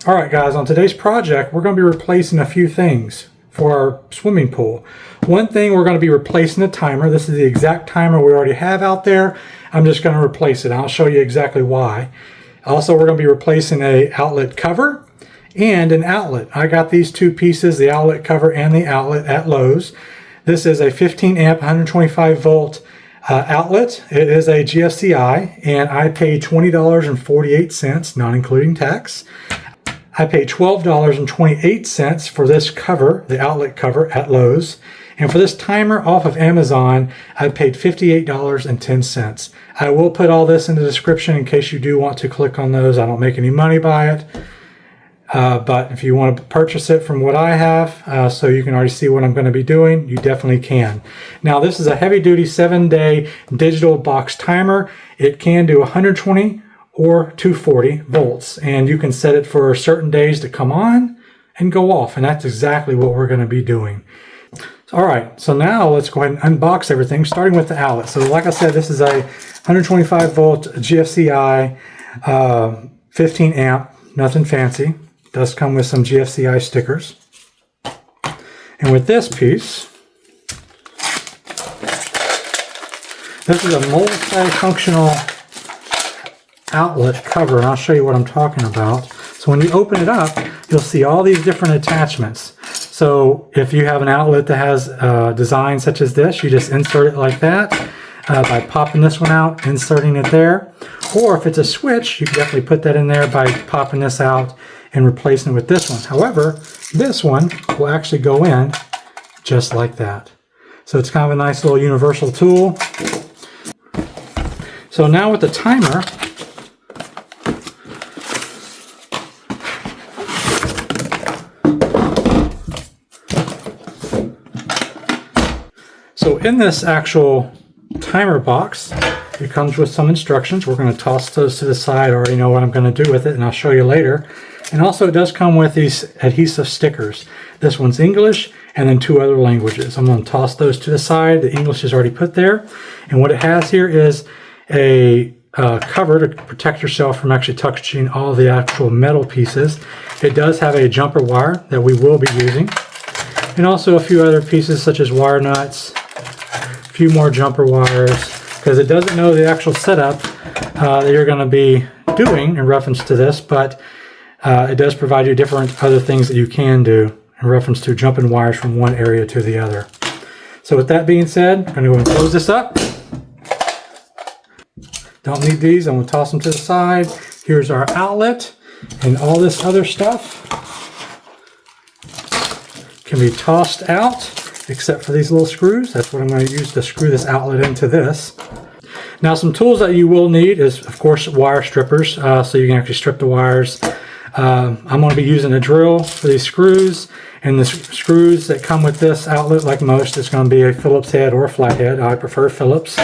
All right, guys, on today's project, we're going to be replacing a few things for our swimming pool. One thing, we're going to be replacing the timer. This is the exact timer we already have out there. I'm just going to replace it. I'll show you exactly why. Also, we're going to be replacing an outlet cover and an outlet. I got these two pieces, the outlet cover and the outlet, at Lowe's. This is a 15 amp, 125 volt outlet. It is a GFCI, and I paid $20.48, not including tax. I paid $12.28 for this cover, the outlet cover, at Lowe's. And for this timer off of Amazon, I paid $58.10. I will put all this in the description in case you do want to click on those. I don't make any money by it. But if you want to purchase it from what I have, so you can already see what I'm going to be doing, you definitely can. Now, this is a heavy-duty 7-day digital box timer. It can do 120 or 240 volts, and you can set it for certain days to come on and go off, and that's exactly what we're going to be doing. All right, so now let's go ahead and unbox everything, starting with the outlet. So like I said, this is a 125 volt GFCI, 15 amp, nothing fancy. It does come with some GFCI stickers. And with this piece, this is a multi-functional outlet cover, and I'll show you what I'm talking about. So when you open it up, you'll see all these different attachments. So if you have an outlet that has a design such as this, you just insert it like that by popping this one out, inserting it there. Or if it's a switch, you can definitely put that in there by popping this out and replacing it with this one. However, this one will actually go in just like that. So it's kind of a nice little universal tool. So now with the timer, so in this actual timer box, it comes with some instructions. We're going to toss those to the side. I already know what I'm going to do with it, and I'll show you later. And also it does come with these adhesive stickers. This one's English, and then 2 other languages. I'm going to toss those to the side. The English is already put there. And what it has here is a cover to protect yourself from actually touching all the actual metal pieces. It does have a jumper wire that we will be using. And also a few other pieces such as wire nuts, a few more jumper wires, because it doesn't know the actual setup that you're going to be doing in reference to this, but it does provide you different other things that you can do in reference to jumping wires from one area to the other. So with that being said, I'm going to go and close this up. Don't need these. I'm going to toss them to the side. Here's our outlet, and all this other stuff can be tossed out, except for these little screws. That's what I'm going to use to screw this outlet into this. Now, some tools that you will need is, of course, wire strippers, so you can actually strip the wires. I'm going to be using a drill for these screws, and the screws that come with this outlet, like most, is going to be a Phillips head or a Flathead. I prefer Phillips.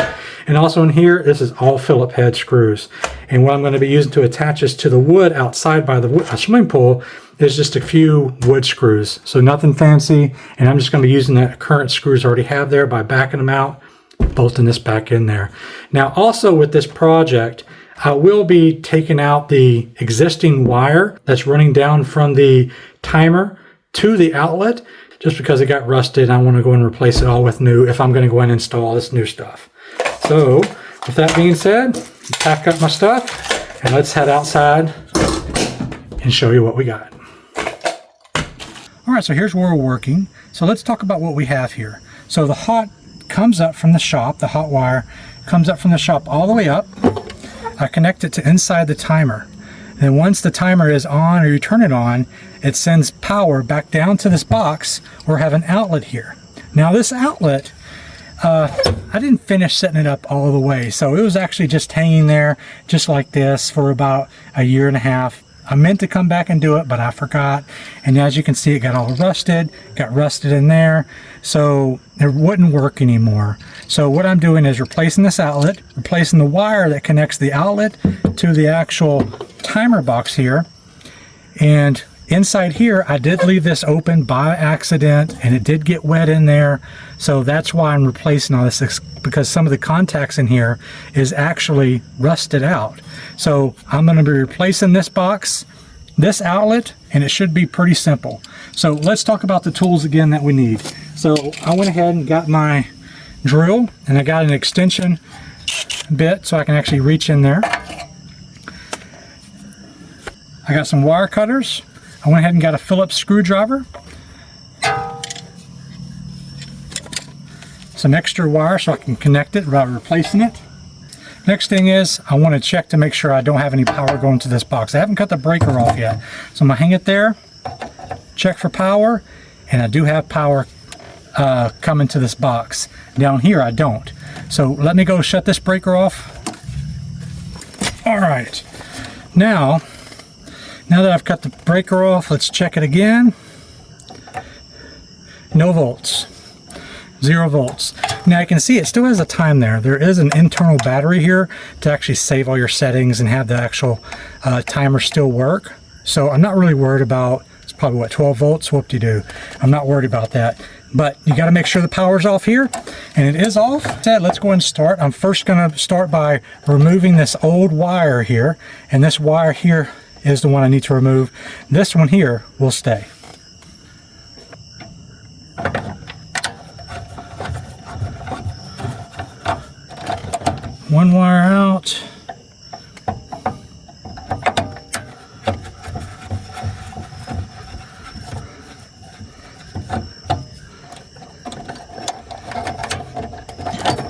And also in here, this is all Phillips head screws. And what I'm going to be using to attach this to the wood outside by the swimming pool is just a few wood screws. So nothing fancy, and I'm just going to be using the current screws I already have there by backing them out, bolting this back in there. Now also with this project, I will be taking out the existing wire that's running down from the timer to the outlet, just because it got rusted. I want to go and replace it all with new if I'm going to go in and install this new stuff. So with that being said, pack up my stuff and let's head outside and show you what we got. All right, so here's where we're working. So let's talk about what we have here. So the hot comes up from the shop, the hot wire comes up from the shop all the way up. I connect it to inside the timer. Then once the timer is on or you turn it on, it sends power back down to this box or have an outlet here. Now this outlet, I didn't finish setting it up all the way. So it was actually just hanging there just like this for about a year and a half. I meant to come back and do it, but I forgot. And as you can see, it got all rusted in there. So it wouldn't work anymore. So what I'm doing is replacing this outlet, replacing the wire that connects the outlet to the actual timer box here. And inside here, I did leave this open by accident, and it did get wet in there. So that's why I'm replacing all this, because some of the contacts in here is actually rusted out. So I'm going to be replacing this box this outlet, and it should be pretty simple. So let's talk about the tools again that we need. So I went ahead and got my drill, and I got an extension bit so I can actually reach in there. I got some wire cutters. I went ahead and got a Phillips screwdriver. Some extra wire so I can connect it without replacing it. Next thing is, I want to check to make sure I don't have any power going to this box. I haven't cut the breaker off yet. So I'm going to hang it there, check for power, and I do have power coming to this box. Down here I don't. So let me go shut this breaker off. Alright, now that I've cut the breaker off, let's check it again. No volts. 0 volts. Now you can see it still has a time there. There is an internal battery here to actually save all your settings and have the actual timer still work. So I'm not really worried about, it's probably what, 12 volts, whoop-de-doo. I'm not worried about that. But you got to make sure the power's off here, and it is off. Let's go ahead and start. I'm first going to start by removing this old wire here, and this wire here is the one I need to remove. This one here will stay. One wire out.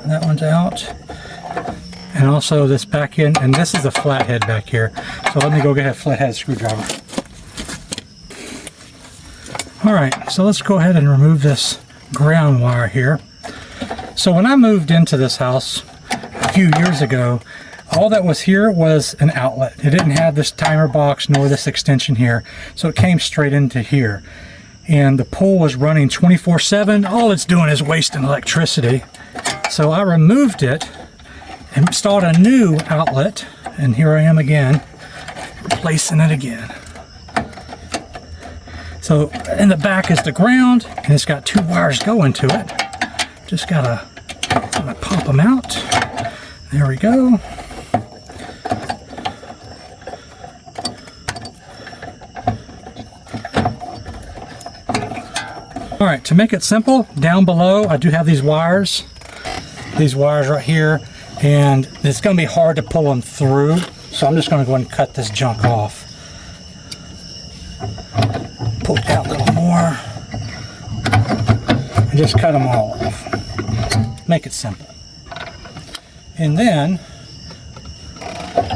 That one's out. And also this back end, and this is a flathead back here. So let me go get a flathead screwdriver. Alright, so let's go ahead and remove this ground wire here. So when I moved into this house a few years ago, all that was here was an outlet. It didn't have this timer box nor this extension here, so it came straight into here. And the pole was running 24/7. All it's doing is wasting electricity. So I removed it and installed a new outlet, and here I am again, replacing it again. So in the back is the ground, and it's got 2 wires going to it. Just gotta pop them out. There we go. All right, to make it simple, down below I do have these wires right here, and it's going to be hard to pull them through, so I'm just going to go ahead and cut this junk off. Pull it out a little more, and just cut them all off. Make it simple. And then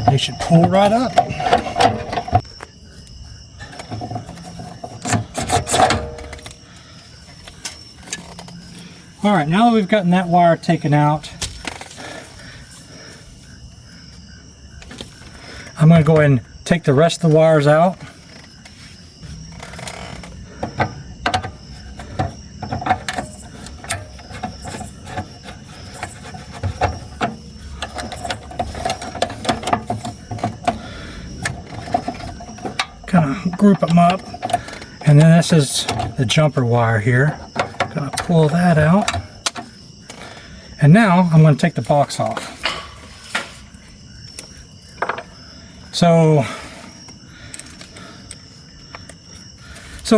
they should pull right up. All right, now that we've gotten that wire taken out, I'm going to go ahead and take the rest of the wires out. Kind of group them up, and then this is the jumper wire here. Gonna pull that out, and now I'm going to take the box off. So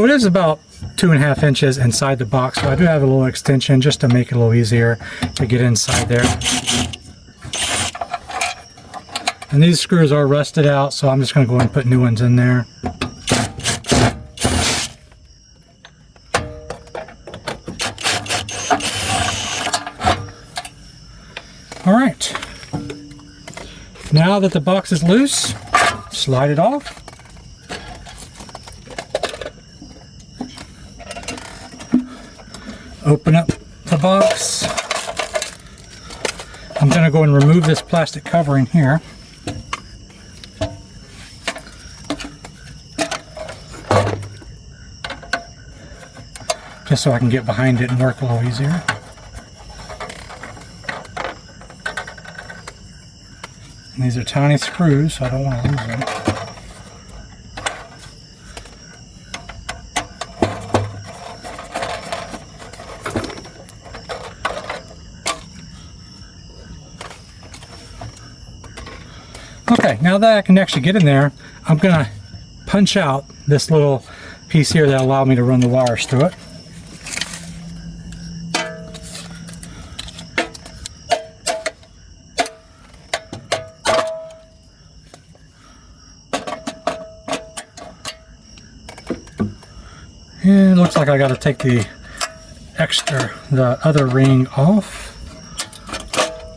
it is about 2.5 inches inside the box, so I do have a little extension just to make it a little easier to get inside there. And these screws are rusted out, so I'm just going to go ahead and put new ones in there. Alright, now that the box is loose, slide it off. Open up the box. I'm going to go and remove this plastic covering here. Just so I can get behind it and work a little easier. And these are tiny screws, so I don't want to lose them. Okay, now that I can actually get in there, I'm going to punch out this little piece here that allowed me to run the wires through it. And it looks like I got to take the other ring off,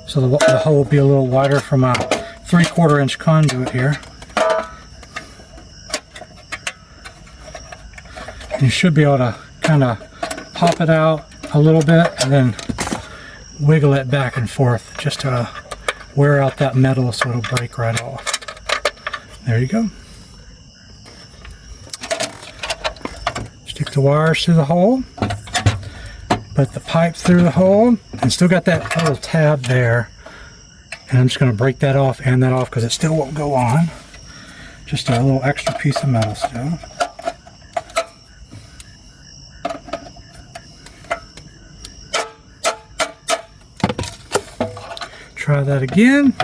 so the hole will be a little wider for my 3/4 inch conduit here. And you should be able to kind of pop it out a little bit and then wiggle it back and forth just to wear out that metal so it'll break right off. There you go. Stick the wires through the hole, put the pipe through the hole, and still got that little tab there. And I'm just going to break that off and that off because it still won't go on. Just a little extra piece of metal still. Try that again.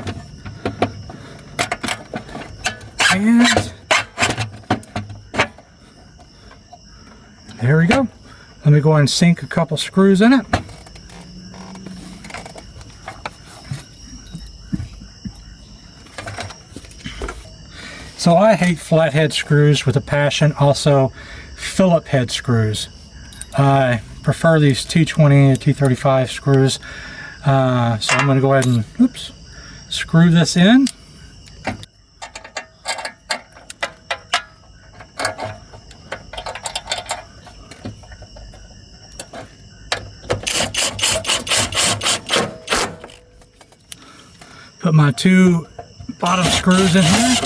And there we go. Let me go ahead and sink a couple screws in it. So I hate flathead screws with a passion. Also Phillips head screws. I prefer these T20 or T35 screws. So I'm going to go ahead and screw this in. Put my 2 bottom screws in here.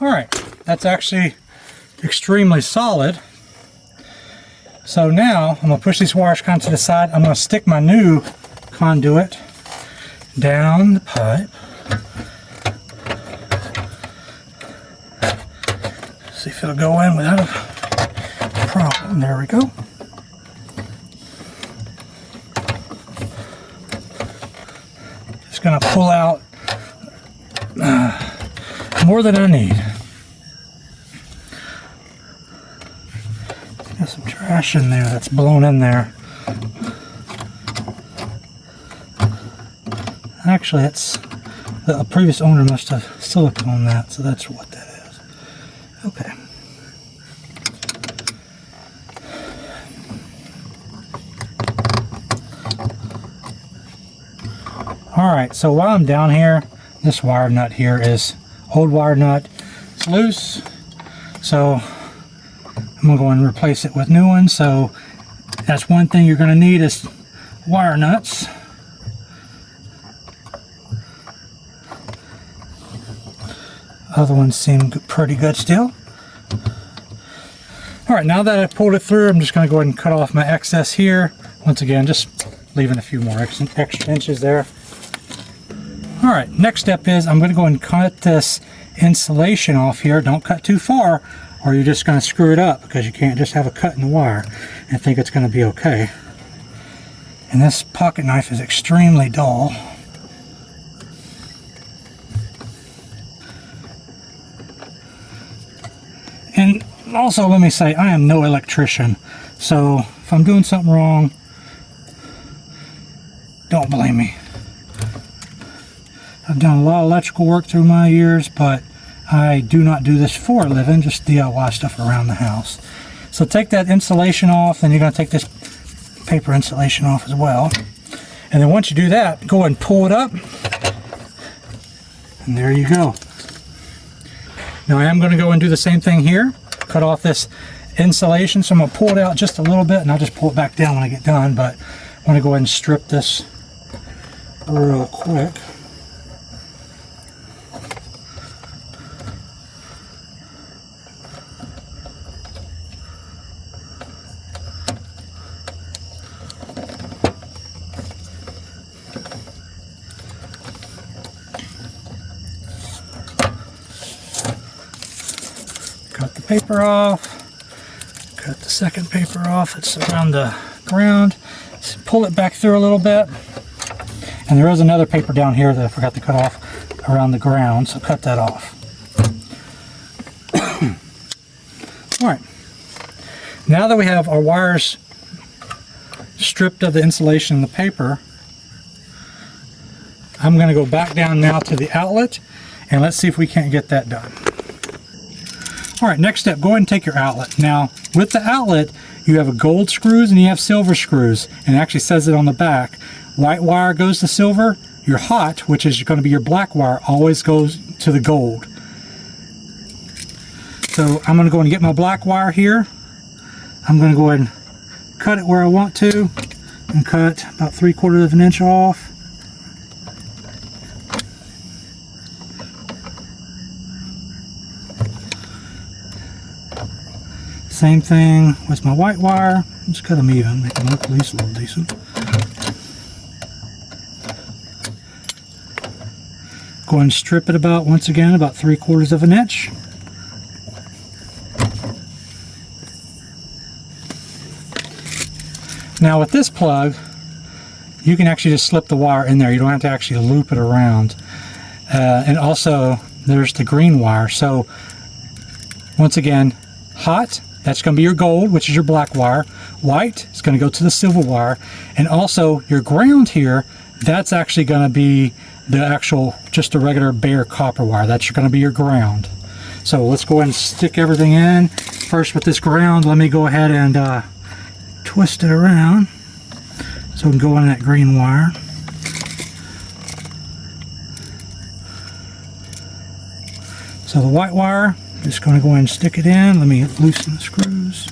Alright, that's actually extremely solid. So now I'm going to push these wires kind of to the side. I'm going to stick my new conduit down the pipe. See if it'll go in without a problem. There we go. Just going to pull out more than I need. Got some trash in there that's blown in there. Actually, it's the previous owner must have siliconed that, so that's what that is. Okay. Alright, so while I'm down here, this wire nut here is old wire nut. It's loose, so I'm going to go and replace it with new ones. So that's one thing you're going to need is wire nuts. Other ones seem pretty good still. Alright, now that I've pulled it through, I'm just going to go ahead and cut off my excess here. Once again, just leaving a few more extra inches there. Alright, next step is I'm going to go and cut this insulation off here. Don't cut too far or you're just going to screw it up, because you can't just have a cut in the wire and think it's going to be okay. And this pocket knife is extremely dull. And also, let me say, I am no electrician, so if I'm doing something wrong, don't blame me. I've done a lot of electrical work through my years, but I do not do this for a living, just DIY stuff around the house. So take that insulation off, and you're going to take this paper insulation off as well. And then once you do that, go ahead and pull it up, and there you go. Now I am going to go and do the same thing here. Cut off this insulation, so I'm going to pull it out just a little bit, and I'll just pull it back down when I get done, but I want to go ahead and strip this real quick. Cut the paper off, cut the second paper off that's around the ground. pull it back through a little bit. And there is another paper down here that I forgot to cut off around the ground, so cut that off. All right. Now that we have our wires stripped of the insulation and the paper, I'm going to go back down now to the outlet, and let's see if we can't get that done. All right, next step, go ahead and take your outlet. Now, with the outlet, you have a gold screws and you have silver screws, and it actually says it on the back. White wire goes to silver, your hot, which is going to be your black wire, always goes to the gold. So I'm going to go and get my black wire here. I'm going to go ahead and cut it where I want to, and cut about 3/4 of an inch off. Same thing with my white wire. Just cut them even, make them look at least a little decent. Go and strip it about, once again, about 3/4 of an inch. Now with this plug, you can actually just slip the wire in there. You don't have to actually loop it around. And also, there's the green wire. So, once again, hot, that's going to be your gold, which is your black wire. White is going to go to the silver wire. And also, your ground here, that's actually going to be the actual, just a regular bare copper wire. That's going to be your ground. So let's go ahead and stick everything in. First with this ground, let me go ahead and twist it around so we can go on that green wire. So the white wire, just going to go ahead and stick it in. Let me loosen the screws.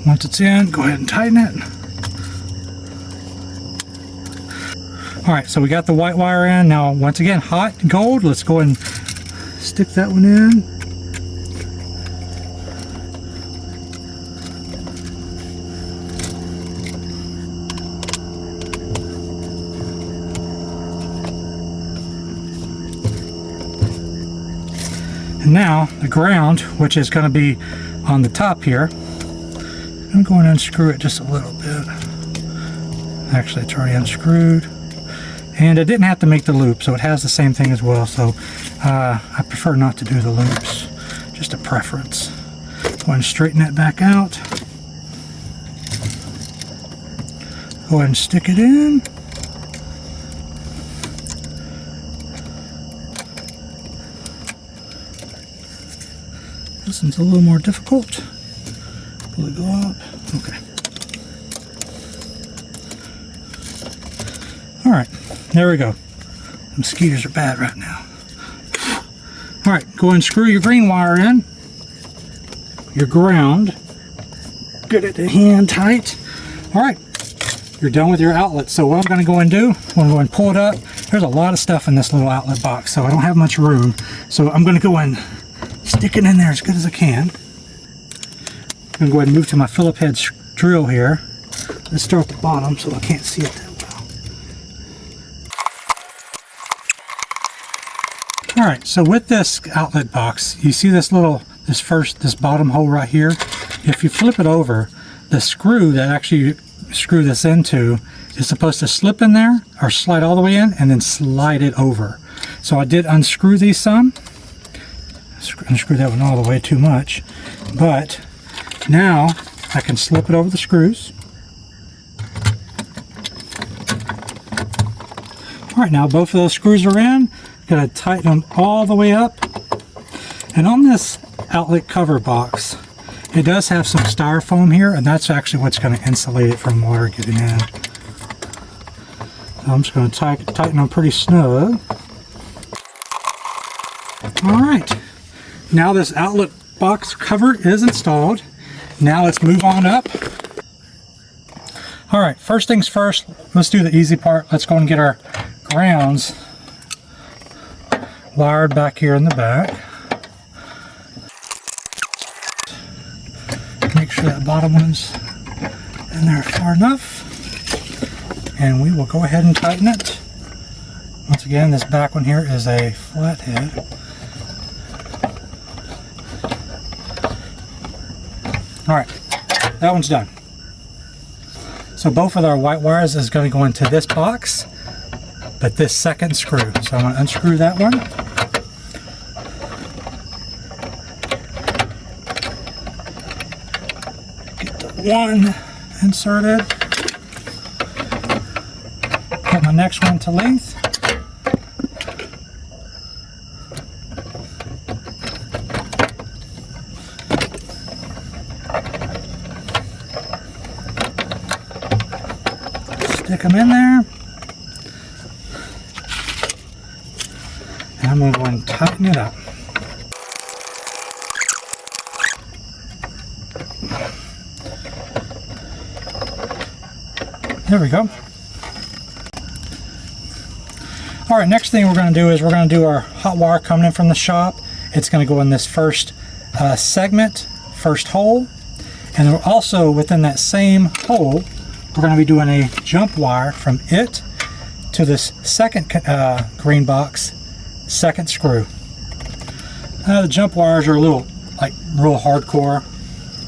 Once it's in, go ahead and tighten it. Alright, so we got the white wire in. Now, once again, hot gold. Let's go ahead and stick that one in. And now, the ground, which is going to be on the top here, I'm going to unscrew it just a little bit. Actually, it's already unscrewed. And I didn't have to make the loop, so it has the same thing as well. So I prefer not to do the loops, just a preference. Go ahead and straighten that back out. Go ahead and stick it in. This one's a little more difficult. Will it go up? Okay. Alright, there we go. The mosquitoes are bad right now. Alright, go ahead and screw your green wire in. Your ground. Get it hand tight. Alright, you're done with your outlet. So what I'm going to go and do, I'm going to go and pull it up. There's a lot of stuff in this little outlet box, so I don't have much room. So I'm going to go and stick it in there as good as I can. I'm going to go ahead and move to my Phillips head drill here. Let's start at the bottom so I can't see it that well. Alright, so with this outlet box, you see this this bottom hole right here? If you flip it over, the screw that actually screw this into is supposed to slip in there or slide all the way in and then slide it over. So I did unscrew these some. Unscrew that one all the way too much, but now I can slip it over the screws. Alright, now both of those screws are in. Gotta tighten them all the way up. And on this outlet cover box, it does have some styrofoam here, and that's actually what's going to insulate it from water getting in. So I'm just going to tighten them pretty snug. Alright, now this outlet box cover is installed. Now let's move on up. Alright, first things first, let's do the easy part. Let's go and get our grounds wired back here in the back. Make sure that bottom one's in there far enough. and we will go ahead and tighten it. Once again, this back one here is a flathead. Alright, that one's done. So both of our white wires is going to go into this box, but this second screw. So I'm going to unscrew that one. Get the one inserted. Get my next one to length. Stick them in there. And I'm going to go and tighten it up. There we go. Alright, next thing we're going to do is we're going to do our hot wire coming in from the shop. It's going to go in this first segment, first hole. And we're also within that same hole, we're going to be doing a jump wire from it to this second green box, second screw. The jump wires are a little, like, real hardcore.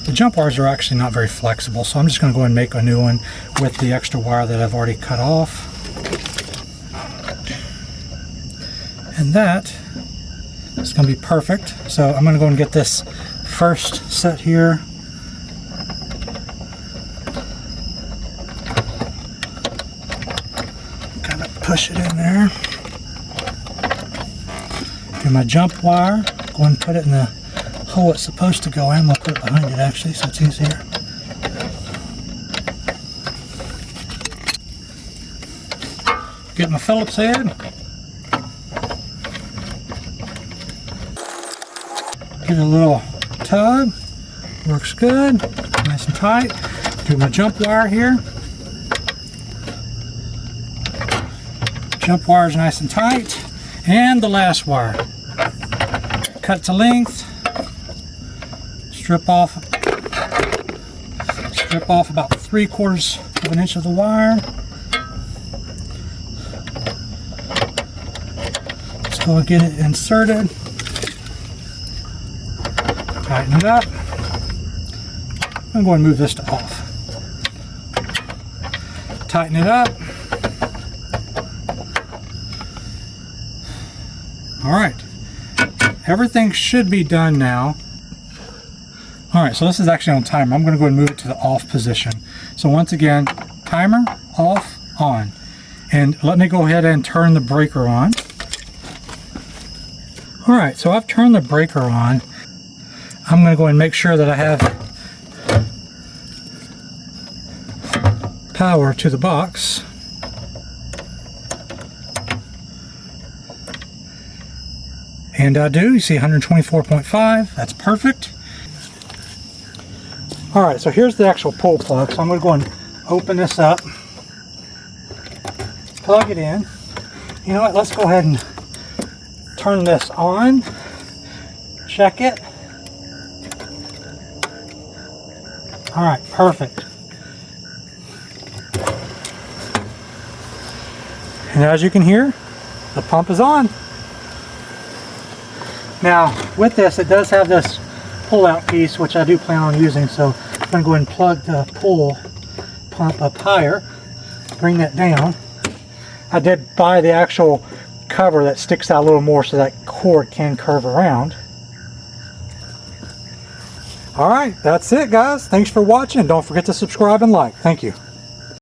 The jump wires are actually not very flexible, so I'm just going to go and make a new one with the extra wire that I've already cut off. And that is going to be perfect. So I'm going to go and get this first set here. Kind of push it in there. Do my jump wire. Go and put it in the hole it's supposed to go in. I'll put it behind it actually, so it's easier. Get my Phillips head. Give it a little tug. Works good. Nice and tight. Do my jump wire here. Jump wire is nice and tight. And the last wire. Cut to length. Strip off about 3/4 of an inch of the wire. Let's go and get it inserted. Tighten it up. I'm going to move this to off. Tighten it up. Alright. Everything should be done now. Alright, so this is actually on timer. I'm going to go and move it to the off position. So once again, timer, off, on. And let me go ahead and turn the breaker on. Alright, so I've turned the breaker on. I'm going to go and make sure that I have power to the box. And I do. You see 124.5. That's perfect. Alright, so here's the actual pull plug. So I'm going to go and open this up. Plug it in. You know what? Let's go ahead and turn this on. Check it. Alright, perfect. And as you can hear, the pump is on. Now, with this, it does have this pull-out piece, which I do plan on using, so I'm going to go ahead and plug the pull pump up higher, bring that down. I did buy the actual cover that sticks out a little more so that cord can curve around. Alright, that's it guys. Thanks for watching. Don't forget to subscribe and like. Thank you.